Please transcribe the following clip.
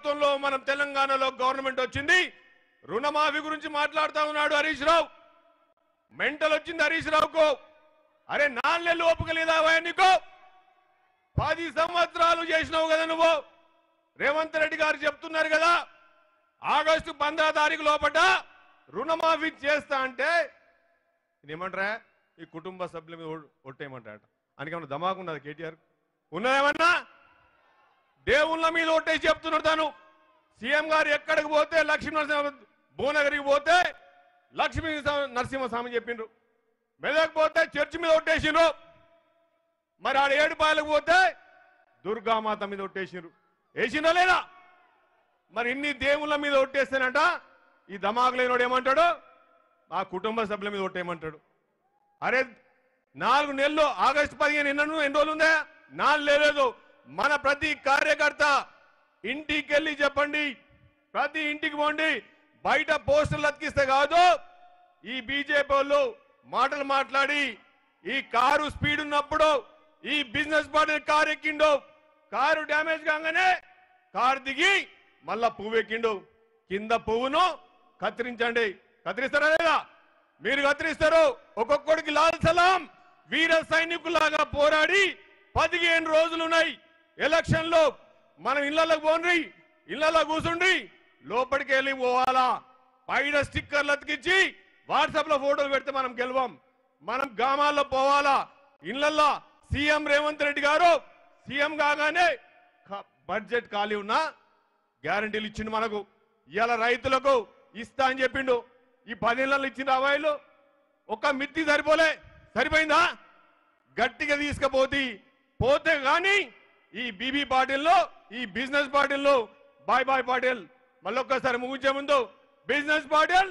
ప్రభుత్వంలో మనం తెలంగాణలో గవర్నమెంట్ వచ్చింది రుణమాఫీ గురించి మాట్లాడుతా ఉన్నాడు హరీష్ రావు మెంటల్ వచ్చింది హరీష్ రావుకు అరే 4 నెలలు ఓపిక లేదా నీకు 10 సంవత్సరాలు చేసినావు కదా నువ్వు రేవంత్ రెడ్డి గారు చెప్తున్నారు కదా ఆగస్టు 15వ తారీఖు లోపట రుణమాఫీ చేస్తా అంటే ఏమంటారా ఈ కుటుంబ సభ్యుల మీద ఒట్టేయమంటాడ అనికేమన్నా దమాకు ఉన్నది కేటీఆర్ ఉన్నదేమన్నా దేవుళ్ళ మీద ఒట్టేసి చెప్తున్నాడు తాను సీఎం గారు ఎక్కడికి పోతే లక్ష్మీ నరసింహ భువనగిరికి పోతే లక్ష్మీ నరసింహస్వామి చెప్పిండ్రు మెదక్ పోతే చర్చి మీద ఒట్టేసిండ్రు మరి ఆడ ఏడుపాయలకు పోతే దుర్గామాత మీద ఒట్టేసిండ్రు వేసిండ్రా లేదా మరి ఇన్ని దేవుళ్ళ మీద ఒట్టేస్తేనంట ఈ దమాకు లేనోడు ఏమంటాడు ఆ కుటుంబ సభ్యుల మీద ఒట్టేయమంటాడు అరే 4 నెలలు ఆగస్టు 15 ఎన్ని రోజులు ఉందా 4 లేదు మన ప్రతి కార్యకర్త ఇంటికి వెళ్ళి చెప్పండి ప్రతి ఇంటికి పోండి బయట పోస్టర్లు అతికిస్తే కాదు ఈ బీజేపీ వాళ్ళు మాటలు మాట్లాడి ఈ కారు స్పీడ్ ఉన్నప్పుడు ఈ బిజినెస్ పార్టీ కారు ఎక్కిండు కారు డ్యామేజ్ కాగానే కారు దిగి మళ్ళా పువ్వు ఎక్కిండు కింద పువ్వును కత్తిరించండి కత్తిరిస్తారా లేదా మీరు కత్తిరిస్తారు ఒక్కొక్కడికి లాల్ సలాం వీర సైనికులాగా పోరాడి 15 రోజులున్నాయి ఎలక్షన్ లో మనం ఇళ్లకు పోండి ఇళ్లలో కూర్చుండి లోపలికి వెళ్ళి పోవాలా బయట స్టిక్కర్లు అతికించి వాట్సాప్ లో ఫోటోలు పెడితే మనం గెలవం మనం గ్రామాల్లో పోవాలా ఇళ్లలో సీఎం రేవంత్ రెడ్డి గారు సీఎం కాగానే బడ్జెట్ ఖాళీ ఉన్నా గ్యారంటీలు ఇచ్చిండు మనకు ఇవాళ రైతులకు ఇస్తా అని చెప్పిండు ఈ 10 నెలలు ఇచ్చిన అవాయిలు ఒక మిత్తి సరిపోయిందా గట్టిగా పోతే కానీ ఈ బీబీ పాటిల్లో ఈ బిజినెస్ పాటిల్లో బాయ్ పాటిల్ మళ్ళొక్కసారి ముగించే ముందు బిజినెస్ పాటిల్